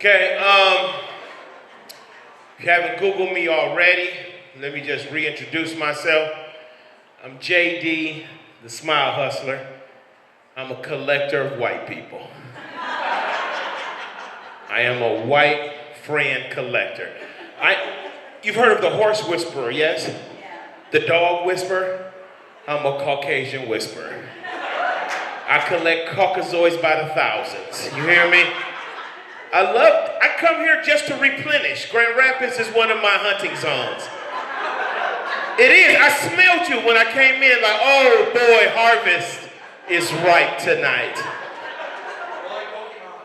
Okay, if you haven't Googled me already, let me just reintroduce myself. I'm JD, the Smile Hustler. I'm a collector of white people. I am a white friend collector. You've heard of the horse whisperer, yes? Yeah. The dog whisperer? I'm a Caucasian whisperer. I collect Caucasoids by the thousands. You hear me? I come here just to replenish. Grand Rapids is one of my hunting zones. It is. I smelled you when I came in like, oh boy, harvest is ripe tonight.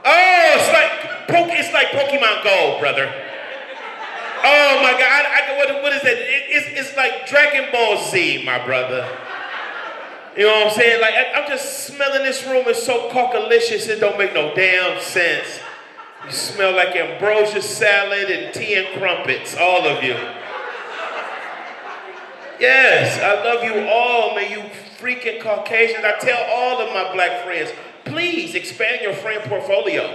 Oh, it's like Pokemon Go, brother. Oh my God, what is that? It's like Dragon Ball Z, my brother. You know what I'm saying? Like, I'm just smelling this room. It's so caucalicious, it don't make no damn sense. You smell like ambrosia salad and tea and crumpets, all of you. Yes, I love you all, man, you freaking Caucasians. I tell all of my black friends, please expand your friend portfolio.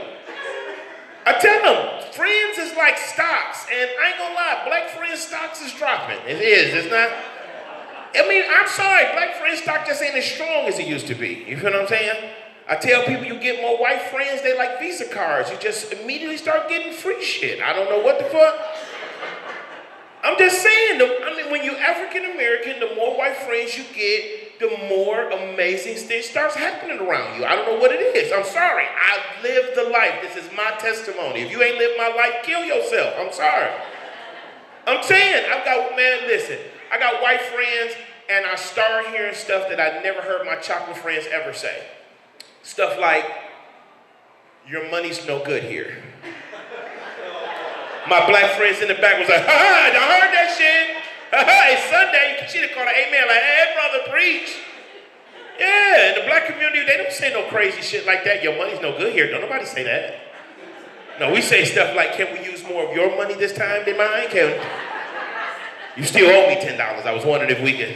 I tell them, friends is like stocks, and I ain't gonna lie, black friend stocks is dropping. It is, it's not. I mean, I'm sorry, black friend stock just ain't as strong as it used to be. You feel what I'm saying? I tell people you get more white friends, they like Visa cards. You just immediately start getting free shit. I don't know what the fuck. I'm just saying, when you're African American, the more white friends you get, the more amazing stuff starts happening around you. I don't know what it is. I'm sorry. I lived the life. This is my testimony. If you ain't lived my life, kill yourself. I'm sorry. I'm saying, I got white friends, and I start hearing stuff that I never heard my chocolate friends ever say. Stuff like, your money's no good here. My black friends in the back was like, ha ha, I heard that shit. Ha ha, it's Sunday. You should have called an amen like, hey, brother, preach. Yeah, in the black community, they don't say no crazy shit like that. Your money's no good here. Don't nobody say that. No, we say stuff like, can we use more of your money this time than mine? You still owe me $10. I was wondering if we could.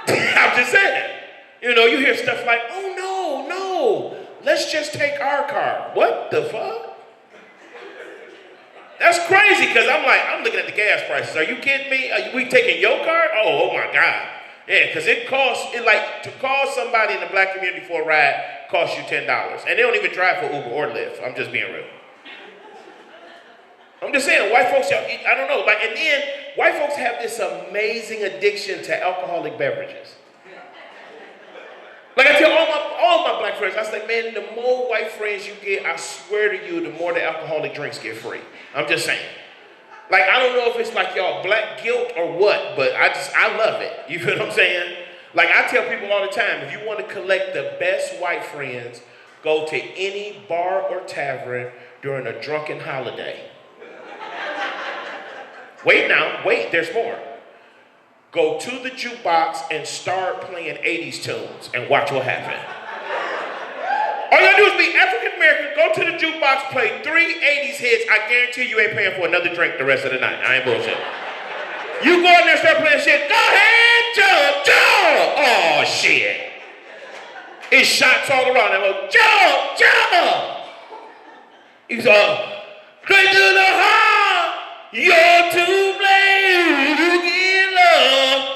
I'm just saying. You know, you hear stuff like, oh no, let's just take our car. What the fuck? That's crazy, because I'm looking at the gas prices. Are you kidding me? Are we taking your car? Oh my God. Yeah, because to call somebody in the black community for a ride costs you $10. And they don't even drive for Uber or Lyft. I'm just being real. I'm just saying, white folks, I don't know. And then white folks have this amazing addiction to alcoholic beverages. Like I tell all my black friends, I say, man, the more white friends you get, I swear to you, the more the alcoholic drinks get free. I'm just saying. Like, I don't know if it's like y'all black guilt or what, but I love it. You feel what I'm saying? Like, I tell people all the time, if you want to collect the best white friends, go to any bar or tavern during a drunken holiday. Wait, there's more. Go to the jukebox and start playing 80s tunes and watch what happens. All you gotta do is be African American, go to the jukebox, play 3 80s hits. I guarantee you ain't paying for another drink the rest of the night. I ain't bullshit. You go in there and start playing shit. Go ahead, jump. Oh shit. It's shots all around. I go, jump. He's straight to the heart. You're to blame. You get love.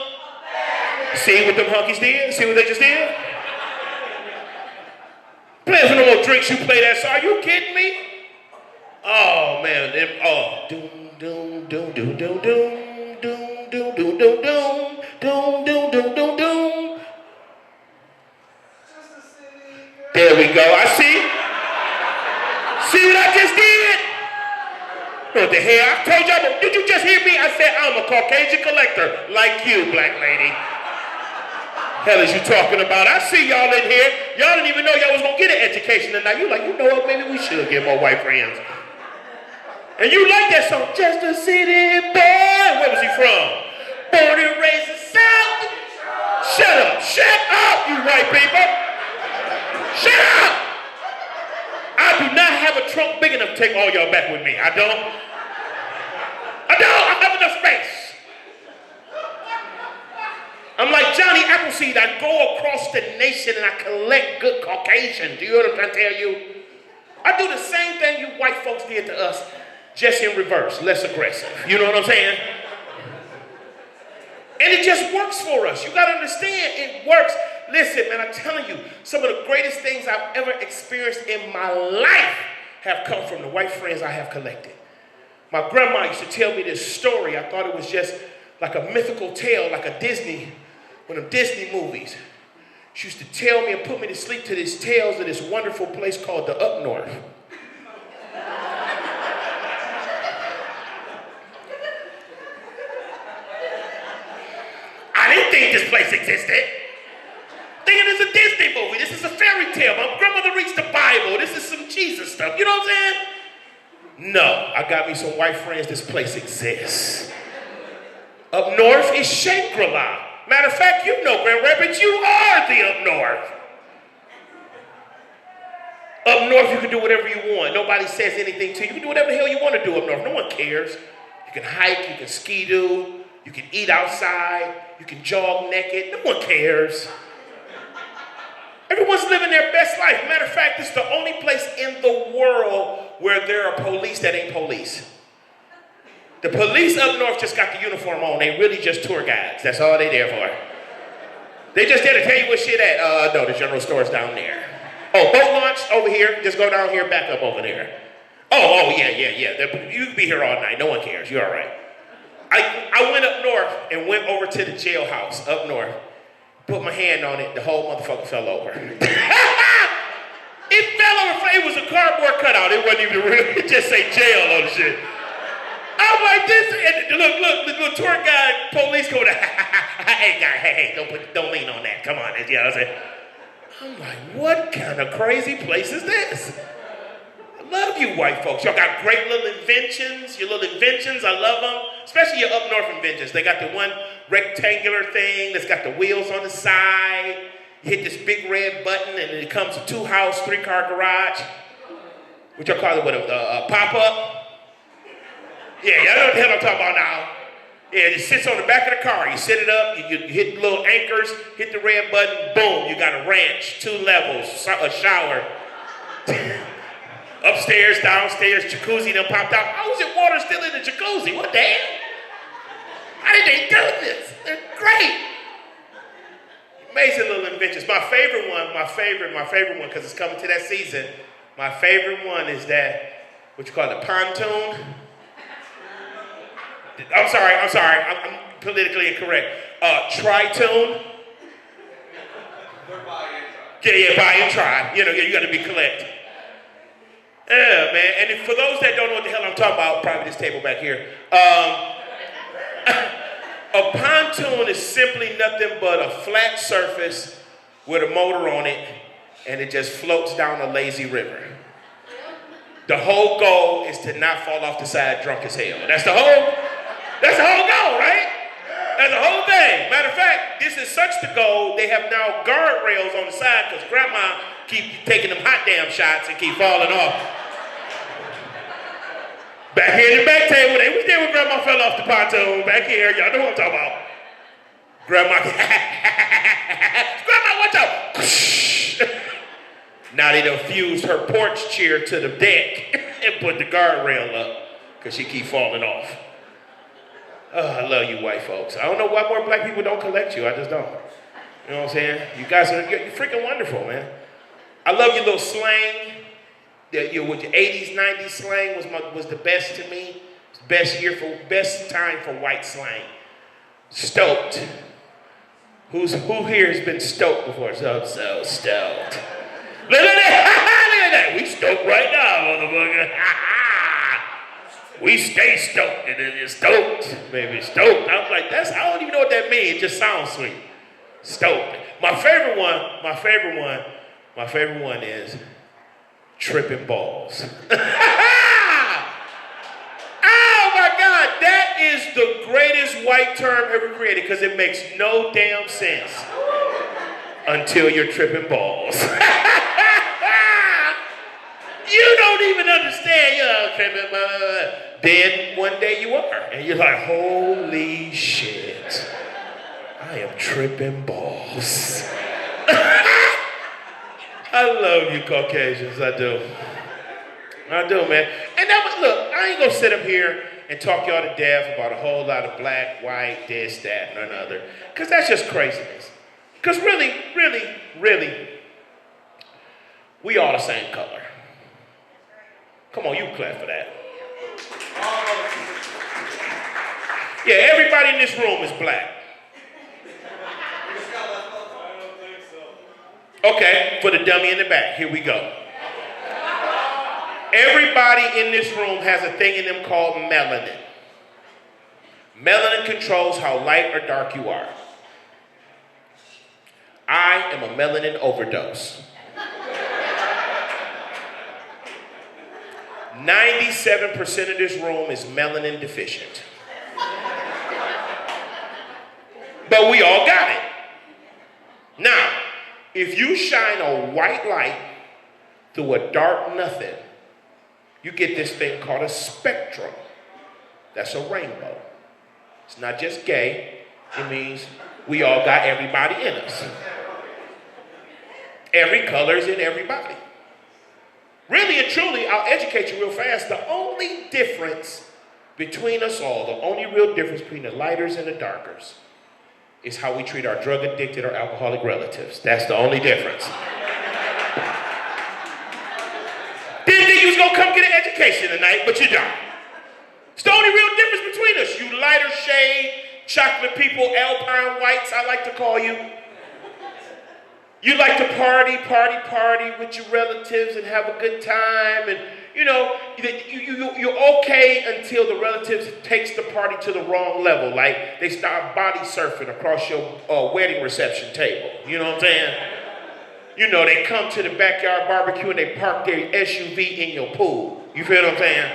See what them hunkies did? See what they just did? Playing for no more drinks, you play that song. Are you kidding me? Oh man, doom doom doom doom doom doom doom doom doom doom doom doom doom doom doom. There we go. I see. See what I just did? What the hell? I told y'all. Did you just hear me? I said I'm a Caucasian collector, like you, black lady. Hell is you talking about? I see y'all in here. Y'all didn't even know y'all was gonna get an education tonight. You like, you know what? Maybe we should get more white friends. And you like that song, Just a City Boy. Where was he from? Born and raised in South. Shut up, you white people. Shut up. I do not have a trunk big enough to take all y'all back with me. I don't. I have enough space. I'm like Johnny Appleseed. I go across the nation and I collect good Caucasians. Do you know what I'm trying to tell you? I do the same thing you white folks did to us, just in reverse, less aggressive. You know what I'm saying? And it just works for us. You got to understand, it works. Listen, man, I'm telling you, some of the greatest things I've ever experienced in my life have come from the white friends I have collected. My grandma used to tell me this story. I thought it was just like a mythical tale, like a Disney, one of Disney movies. She used to tell me and put me to sleep to these tales of this wonderful place called the Up North. I didn't think this place existed. Thinking it's a Disney movie. This is a fairy tale. My grandmother reads the Bible. This is some Jesus stuff. You know what I'm saying? No, I got me some white friends. This place exists. Up north is Shangri-La. Matter of fact, you know, Grand Rapids, you are the up north. Up north, you can do whatever you want. Nobody says anything to you. You can do whatever the hell you want to do up north. No one cares. You can hike, you can ski-doo, you can eat outside, you can jog naked. No one cares. Everyone's living their best life. Matter of fact, it's the only place in the world where there are police that ain't police. The police up north just got the uniform on. They really just tour guides. That's all they there for. They just there to tell you what shit at. No, the general store's down there. Oh, boat launch over here. Just go down here, back up over there. Oh, yeah. You can be here all night. No one cares. You're all right. I went up north and went over to the jailhouse up north. Put my hand on it. The whole motherfucker fell over. It fell over. It was a cardboard cutout. It wasn't even real. It just say jail on the shit. I'm like this. And look, the little tour guide, police go to, hey, guy, hey, don't lean on that. Come on. You know what I'm saying? I'm like, what kind of crazy place is this? I love you white folks. Y'all got great little inventions. Your little inventions, I love them. Especially your up north inventions. They got the one rectangular thing that's got the wheels on the side. You hit this big red button and it comes a 2-house, 3-car garage. What y'all call it, a pop-up? Yeah, y'all know what the hell I'm talking about now. Yeah, it sits on the back of the car. You set it up, you hit the little anchors, hit the red button, boom, you got a ranch, 2 levels, a shower. Upstairs, downstairs, jacuzzi done popped out. How is it water still in the jacuzzi? What the hell? How did they do this? They're great. Amazing little inventions. My favorite one, because it's coming to that season. My favorite one is that, what you call it, pontoon? I'm sorry, I'm politically incorrect. Tri-tune? Yeah, buy and try. You know, you gotta be collect. Yeah, man, and if, for those that don't know what the hell I'm talking about, probably this table back here. A pontoon is simply nothing but a flat surface with a motor on it, and it just floats down a lazy river. The whole goal is to not fall off the side drunk as hell. That's the whole goal, right? That's the whole thing. Matter of fact, this is such the goal, they have now guardrails on the side because grandma keep taking them hot damn shots and keep falling off. Back here in the back table, they was there when grandma fell off the pontoon. Back here, y'all know what I'm talking about. Grandma, watch out. Now they done fused her porch chair to the deck and put the guardrail up because she keep falling off. Oh, I love you white folks. I don't know why more black people don't collect you. I just don't. You know what I'm saying? You guys are you're freaking wonderful, man. I love your little slang. With your 80s, 90s slang was the best to me. Best time for white slang. Stoked. Who here has been stoked before? So stoked. Look at that. We stoked right now, motherfucker. We stay stoked. And then stoked, baby. Stoked. I was like, I don't even know what that means. It just sounds sweet. Stoked. My favorite one is tripping balls. Oh my God, that is the greatest white term ever created because it makes no damn sense until you're tripping balls. You don't even understand, tripping balls. Then one day you are, and you're like, holy shit, I am tripping balls. I love you Caucasians, I do. I do, man. And that was, look, I ain't gonna sit up here and talk y'all to death about a whole lot of black, white, this, that, and another. Because that's just craziness. Because really, we all the same color. Come on, you clap for that. Yeah, everybody in this room is black. Okay, for the dummy in the back, here we go. Everybody in this room has a thing in them called melanin. Melanin controls how light or dark you are. I am a melanin overdose. 97% of this room is melanin deficient. But we all got it. Now, if you shine a white light through a dark nothing, you get this thing called a spectrum. That's a rainbow. It's not just gay. It means we all got everybody in us. Every color's in everybody. Really and truly, I'll educate you real fast. The only difference between us all, the only real difference between the lighters and the darkers, is how we treat our drug addicted or alcoholic relatives. That's the only difference. Didn't think you was gonna come get an education tonight, but you don't. It's the only real difference between us. You lighter shade, chocolate people, alpine whites, I like to call you. You like to party with your relatives and have a good time, and you're okay until the relatives takes the party to the wrong level. Like they start body surfing across your wedding reception table. You know what I'm saying? You know, they come to the backyard barbecue and they park their SUV in your pool. You feel what I'm saying?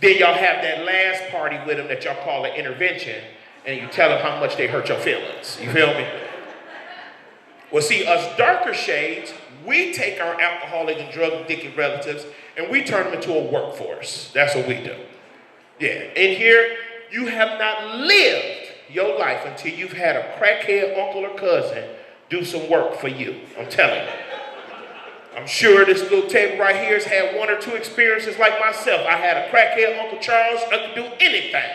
Then y'all have that last party with them that y'all call an intervention, and you tell them how much they hurt your feelings. You feel me? Well, see, us darker shades, we take our alcoholic and drug addicted relatives and we turn them into a workforce. That's what we do. Yeah, in here, you have not lived your life until you've had a crackhead uncle or cousin do some work for you. I'm telling you. I'm sure this little table right here has had one or two experiences like myself. I had a crackhead Uncle Charles that could do anything.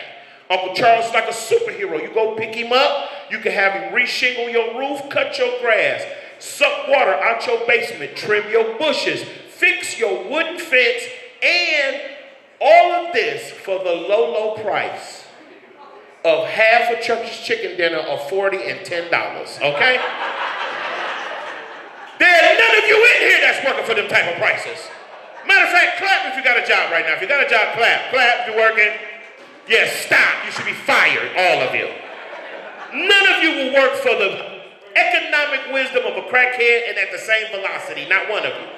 Uncle Charles is like a superhero. You go pick him up, you can have him reshingle your roof, cut your grass, suck water out your basement, trim your bushes, fix your wooden fence, and all of this for the low, low price of half a church's chicken dinner of $40 and $10, okay? There's none of you in here that's working for them type of prices. Matter of fact, clap if you got a job right now. If you got a job, clap. Clap if you're working. Yes, stop. You should be fired, all of you. None of you will work for the economic wisdom of a crackhead and at the same velocity. Not one of you.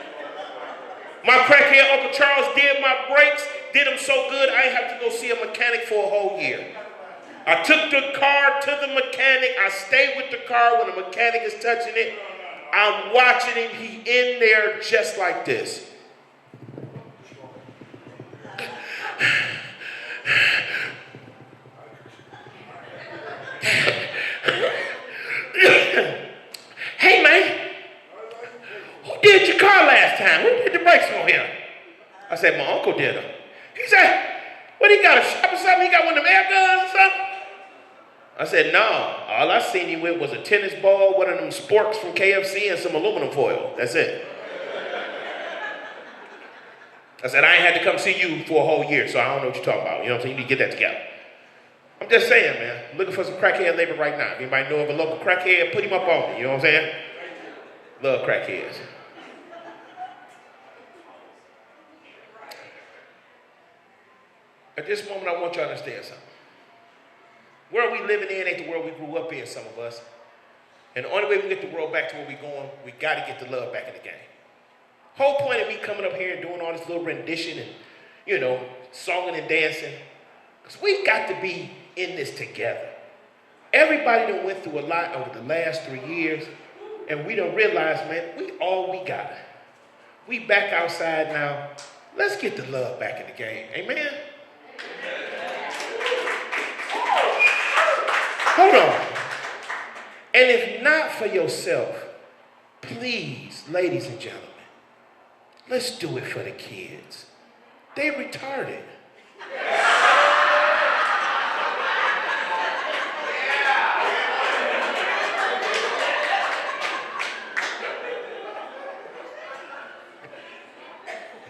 My crackhead Uncle Charles did my brakes, did them so good I didn't have to go see a mechanic for a whole year. I took the car to the mechanic. I stayed with the car when the mechanic is touching it. I'm watching him. He in there just like this. Hey man, who did your car last time? Who did the brakes on him? I said, my uncle did them. He said, what, he got a shop or something? He got one of them air guns or something? I said, no, all I seen him with was a tennis ball, one of them sporks from KFC, and some aluminum foil. That's it. I said, I ain't had to come see you for a whole year, so I don't know what you're talking about. You know what I'm saying? You need to get that together. I'm just saying, man, I'm looking for some crackhead labor right now. If anybody know of a local crackhead, put him up on me. You know what I'm saying? Love crackheads. At this moment, I want you to understand something. Where we living in ain't the world we grew up in, some of us. And the only way we get the world back to where we're going, we got to get the love back in the game. Whole point of me coming up here and doing all this little rendition and, songing and dancing, because we got to be in this together. Everybody done went through a lot over the last 3 years, and we done realized, man, we all we got. We back outside now. Let's get the love back in the game. Amen? Hold on. And if not for yourself, please, ladies and gentlemen, Let's do it for the kids. They retarded.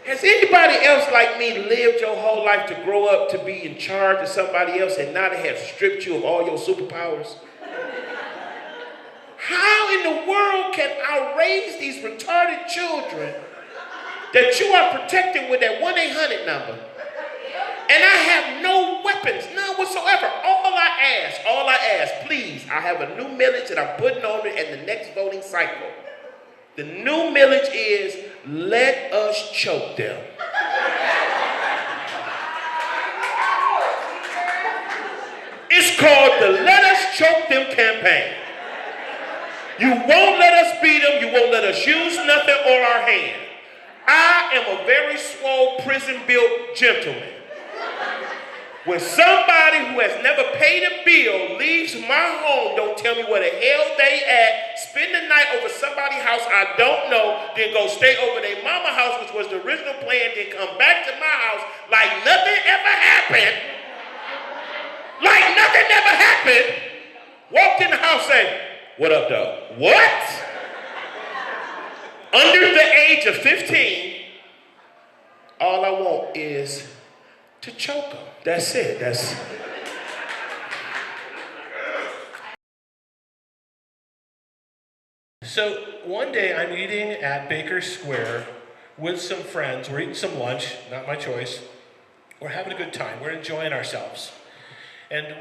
Has anybody else like me lived your whole life to grow up to be in charge of somebody else and now they have stripped you of all your superpowers? How in the world can I raise these retarded children that you are protecting with that 1-800 number? And I have no weapons, none whatsoever. All I ask, please, I have a new millage that I'm putting on it in the next voting cycle. The new millage is, let us choke them. It's called the Let Us Choke Them campaign. You won't let us beat them, you won't let us use nothing or our hand. I am a very swole prison-built gentleman. When somebody who has never paid a bill leaves my home, don't tell me where the hell they at, spend the night over somebody's house I don't know, then go stay over their mama house, which was the original plan, then come back to my house like nothing ever happened. Like nothing ever happened. Walked in the house saying, what up, though? What? Under the age of 15, all I want is to choke them. That's it. So one day I'm eating at Baker Square with some friends. We're eating some lunch, not my choice. We're having a good time. We're enjoying ourselves. And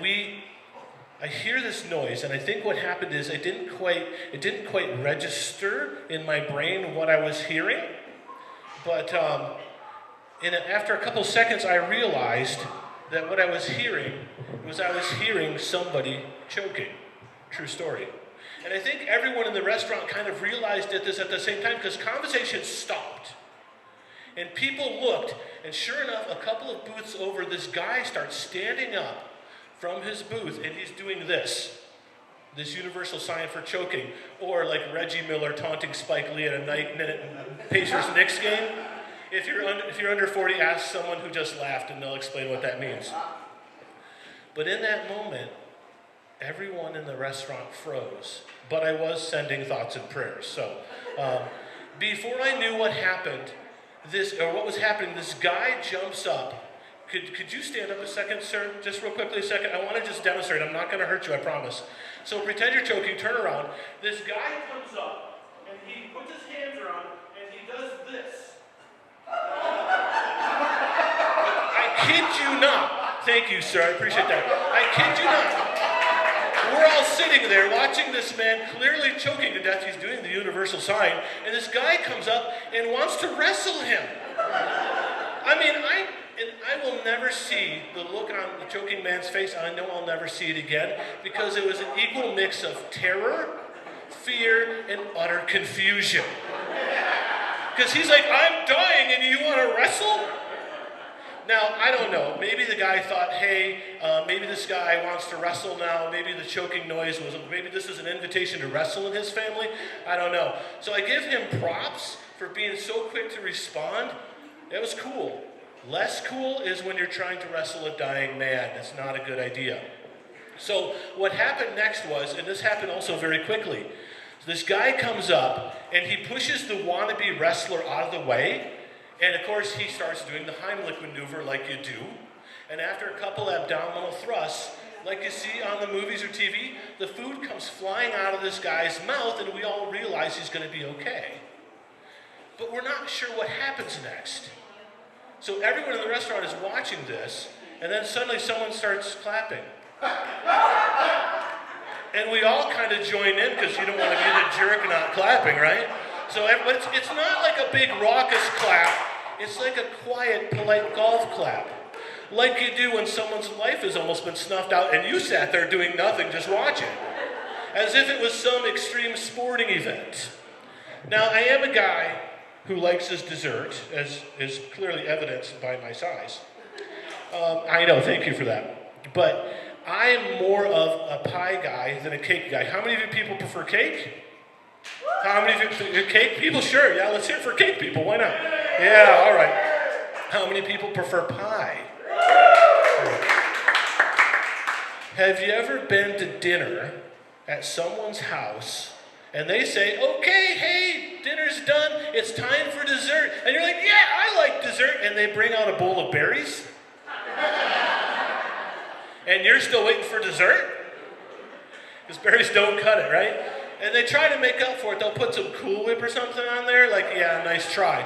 I hear this noise, and I think what happened is it didn't quite register in my brain what I was hearing. But after a couple seconds, I realized that what I was hearing was somebody choking. True story. And I think everyone in the restaurant kind of realized this at the same time because conversation stopped. And people looked, and sure enough, a couple of booths over, this guy starts standing up from his booth, and he's doing this universal sign for choking, or like Reggie Miller taunting Spike Lee at a Pacers-Knicks game. If you're under 40, ask someone who just laughed, and they'll explain what that means. But in that moment, everyone in the restaurant froze, but I was sending thoughts and prayers. So before I knew what happened, what was happening, this guy jumps up. Could you stand up a second, sir? Just real quickly a second. I want to just demonstrate. I'm not going to hurt you, I promise. So pretend you're choking. Turn around. This guy comes up, and he puts his hands around, and he does this. I kid you not. Thank you, sir. I appreciate that. I kid you not. We're all sitting there watching this man clearly choking to death. He's doing the universal sign, and this guy comes up and wants to wrestle him. I will never see the look on the choking man's face. I know I'll never see it again because it was an equal mix of terror, fear, and utter confusion. Because he's like, I'm dying and you want to wrestle? Now, I don't know. Maybe the guy thought, hey, maybe this guy wants to wrestle now. Maybe the choking noise maybe this is an invitation to wrestle in his family. I don't know. So I give him props for being so quick to respond. It was cool. Less cool is when you're trying to wrestle a dying man. That's not a good idea. So what happened next was, and this happened also very quickly, this guy comes up and he pushes the wannabe wrestler out of the way, and of course he starts doing the Heimlich maneuver like you do, and after a couple abdominal thrusts, like you see on the movies or TV, the food comes flying out of this guy's mouth and we all realize he's going to be okay. But we're not sure what happens next. So everyone in the restaurant is watching this, and then suddenly someone starts clapping. And we all kind of join in because you don't want to be the jerk not clapping, right? So but it's not like a big raucous clap. It's like a quiet, polite golf clap. Like you do when someone's life has almost been snuffed out and you sat there doing nothing, just watching. As if it was some extreme sporting event. Now, I am a guy who likes his dessert, as is clearly evidenced by my size. I know, thank you for that. But I am more of a pie guy than a cake guy. How many of you people prefer cake? How many of you prefer cake people? Sure, yeah, let's hear it for cake people, why not? Yeah, all right. How many people prefer pie? Have you ever been to dinner at someone's house and they say, okay, hey, dinner's done, it's time for dessert. And you're like, yeah, I like dessert. And they bring out a bowl of berries. And you're still waiting for dessert? Because berries don't cut it, right? And they try to make up for it. They'll put some Cool Whip or something on there. Like, yeah, nice try.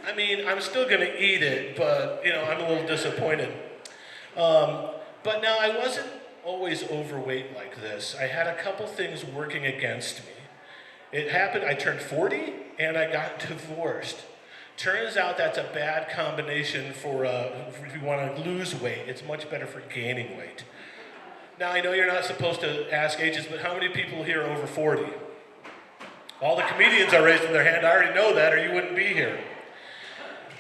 I mean, I'm still going to eat it, but, I'm a little disappointed. But now I wasn't always overweight like this. I had a couple things working against me. It happened, I turned 40 and I got divorced. Turns out that's a bad combination for if you want to lose weight. It's much better for gaining weight. Now I know you're not supposed to ask ages, but how many people here are over 40? All the comedians are raising their hand. I already know that or you wouldn't be here.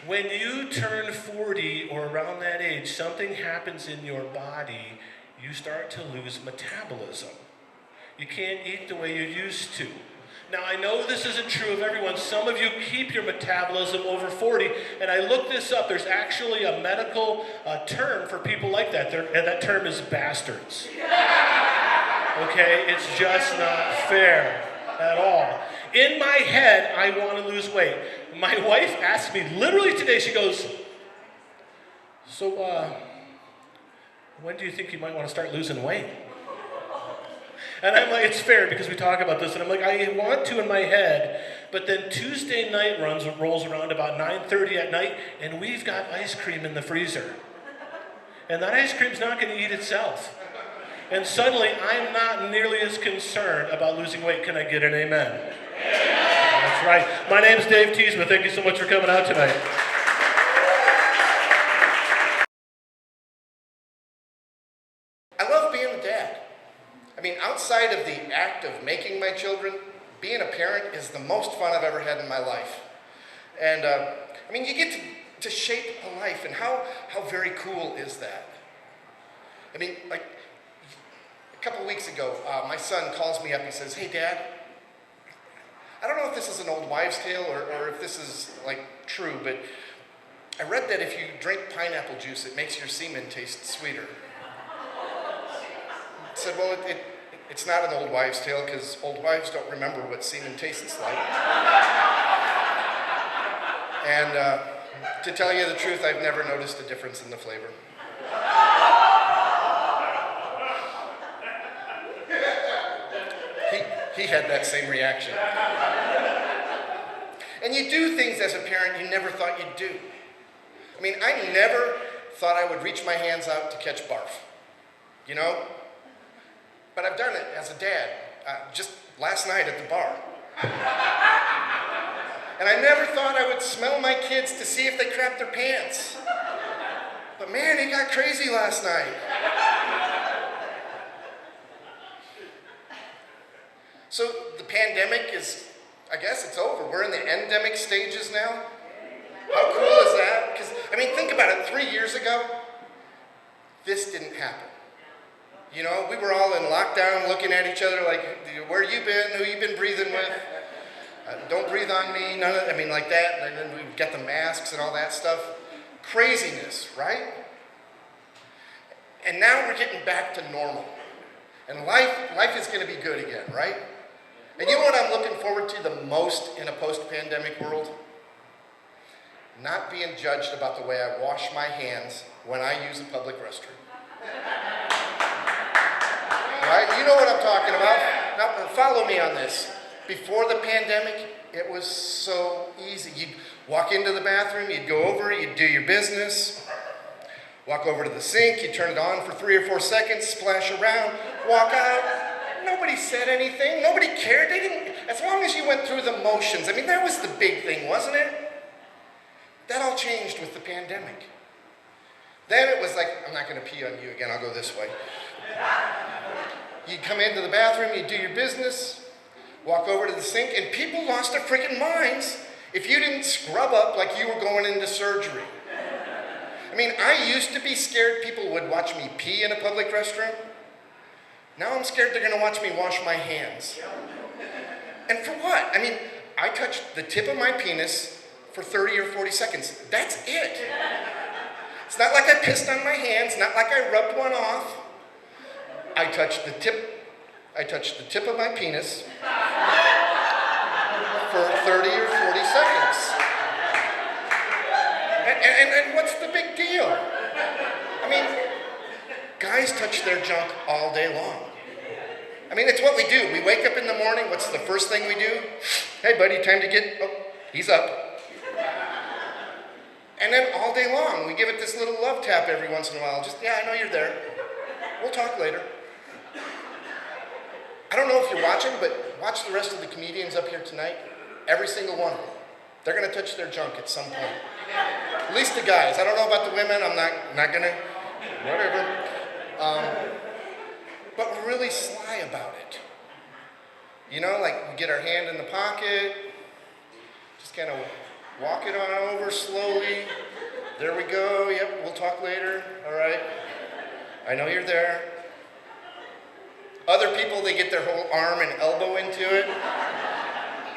When you turn 40 or around that age, something happens in your body. You start to lose metabolism. You can't eat the way you used to. Now, I know this isn't true of everyone. Some of you keep your metabolism over 40, and I looked this up. There's actually a medical term for people like that, and that term is bastards. Okay? It's just not fair at all. In my head, I want to lose weight. My wife asked me literally today, she goes, so, when do you think you might want to start losing weight? And I'm like, it's fair because we talk about this. And I'm like, I want to in my head. But then Tuesday night rolls around about 9:30 at night, and we've got ice cream in the freezer. And that ice cream's not going to eat itself. And suddenly, I'm not nearly as concerned about losing weight. Can I get an amen? That's right. My name's Dave Teasma. Thank you so much for coming out tonight. I love being a dad. I mean, outside of the act of making my children, being a parent is the most fun I've ever had in my life. And, you get to shape a life, and how very cool is that? I mean, like, a couple weeks ago, my son calls me up, he says, hey, Dad, I don't know if this is an old wives' tale or if this is, true, but I read that if you drink pineapple juice, it makes your semen taste sweeter. I said, well, it's not an old wives' tale because old wives don't remember what semen tastes like. And to tell you the truth, I've never noticed a difference in the flavor. He had that same reaction. And you do things as a parent you never thought you'd do. I mean, I never thought I would reach my hands out to catch barf. But I've done it as a dad, just last night at the bar. And I never thought I would smell my kids to see if they crapped their pants. But man, it got crazy last night. So the pandemic is, I guess it's over. We're in the endemic stages now. How cool is that? Because, think about it. 3 years ago, this didn't happen. We were all in lockdown looking at each other like, where you been? Who you been breathing with? Don't breathe on me. None of, like that. And then we get the masks and all that stuff. Craziness, right? And now we're getting back to normal. And life is going to be good again, right? And you know what I'm looking forward to the most in a post-pandemic world? Not being judged about the way I wash my hands when I use a public restroom. Right? You know what I'm talking about. Now, follow me on this. Before the pandemic, it was so easy. You'd walk into the bathroom, you'd go over, you'd do your business, walk over to the sink, you'd turn it on for 3 or 4 seconds, splash around, walk out. Nobody said anything. Nobody cared. They didn't, as long as you went through the motions. That was the big thing, wasn't it? That all changed with the pandemic. Then it was like, I'm not going to pee on you again, I'll go this way. You'd come into the bathroom, you'd do your business, walk over to the sink, and people lost their freaking minds if you didn't scrub up like you were going into surgery. I used to be scared people would watch me pee in a public restroom. Now I'm scared they're going to watch me wash my hands. And for what? I touched the tip of my penis for 30 or 40 seconds. That's it. It's not like I pissed on my hands, not like I rubbed one off. I touched the tip of my penis for 30 or 40 seconds. And what's the big deal? I mean, guys touch their junk all day long. I mean, it's what we do. We wake up in the morning, what's the first thing we do? Hey buddy, time to get, oh, he's up. And then all day long, we give it this little love tap every once in a while. Just, yeah, I know you're there. We'll talk later. I don't know if you're watching, but watch the rest of the comedians up here tonight. Every single one of them. They're going to touch their junk at some point. At least the guys. I don't know about the women. I'm not going to, whatever. But we're really sly about it. You know, like we get our hand in the pocket, just kind of walk it on over slowly. There we go. Yep, we'll talk later. All right. I know you're there. Other people, they get their whole arm and elbow into it.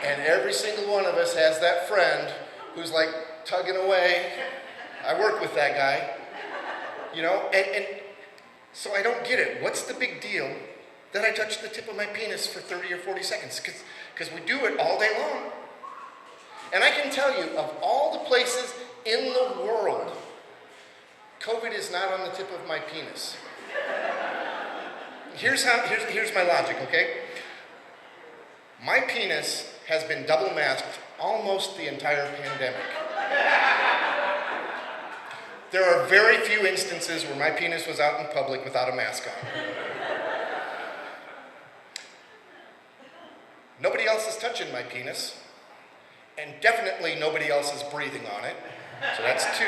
And every single one of us has that friend who's like tugging away. I work with that guy. You know, and so I don't get it. What's the big deal that I touch the tip of my penis for 30 or 40 seconds? Because we do it all day long. And I can tell you, of all the places in the world, COVID is not on the tip of my penis. Here's my logic, okay? My penis has been double masked almost the entire pandemic. There are very few instances where my penis was out in public without a mask on. Nobody else is touching my penis, and definitely nobody else is breathing on it. So that's 2.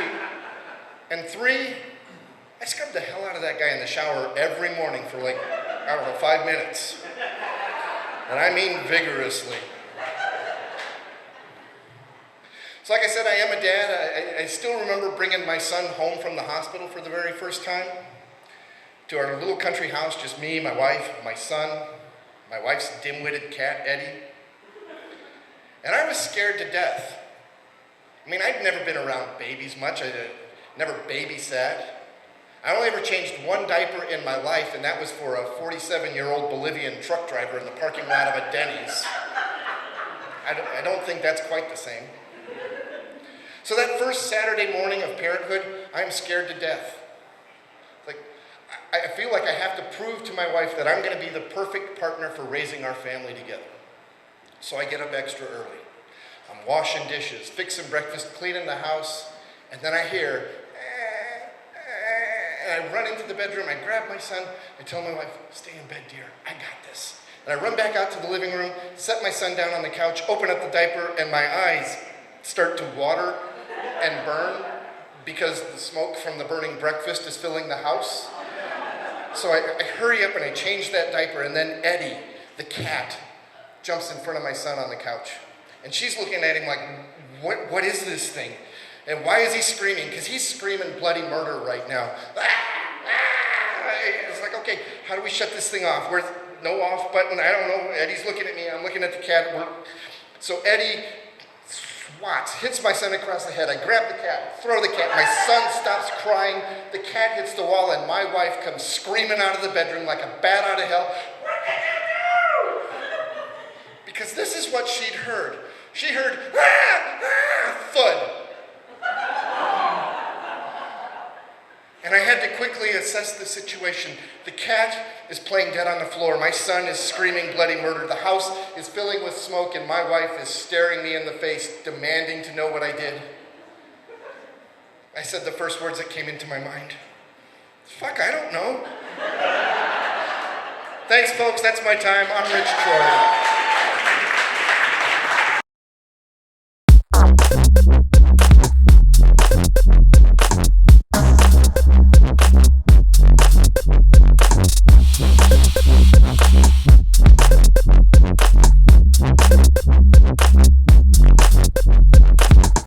And 3, I scrub the hell out of that guy in the shower every morning for like, I don't know, 5 minutes. And I mean vigorously. So like I said, I am a dad. I still remember bringing my son home from the hospital for the very first time to our little country house, just me, my wife, my son, my wife's dim-witted cat, Eddie. And I was scared to death. I mean, I'd never been around babies much. I never babysat. I only ever changed one diaper in my life, and that was for a 47-year-old Bolivian truck driver in the parking lot of a Denny's. I don't think that's quite the same. So that first Saturday morning of parenthood, I'm scared to death. Like, I feel like I have to prove to my wife that I'm going to be the perfect partner for raising our family together. So I get up extra early. I'm washing dishes, fixing breakfast, cleaning the house, and then I hear, and I run into the bedroom, I grab my son, I tell my wife, stay in bed, dear, I got this. And I run back out to the living room, set my son down on the couch, open up the diaper, and my eyes start to water and burn because the smoke from the burning breakfast is filling the house. So I hurry up and I change that diaper, and then Eddie, the cat, jumps in front of my son on the couch. And she's looking at him like, what is this thing? And why is he screaming? Because he's screaming bloody murder right now. It's like, okay, how do we shut this thing off? Where's no off button? I don't know. Eddie's looking at me. I'm looking at the cat. So Eddie swats, hits my son across the head. I grab the cat, throw the cat. My son stops crying. The cat hits the wall, and my wife comes screaming out of the bedroom like a bat out of hell. Because this is what she'd heard. She heard, thud. And I had to quickly assess the situation. The cat is playing dead on the floor. My son is screaming bloody murder. The house is filling with smoke, and my wife is staring me in the face, demanding to know what I did. I said the first words that came into my mind. Fuck, I don't know. Thanks, folks. That's my time. I'm Rich Troy.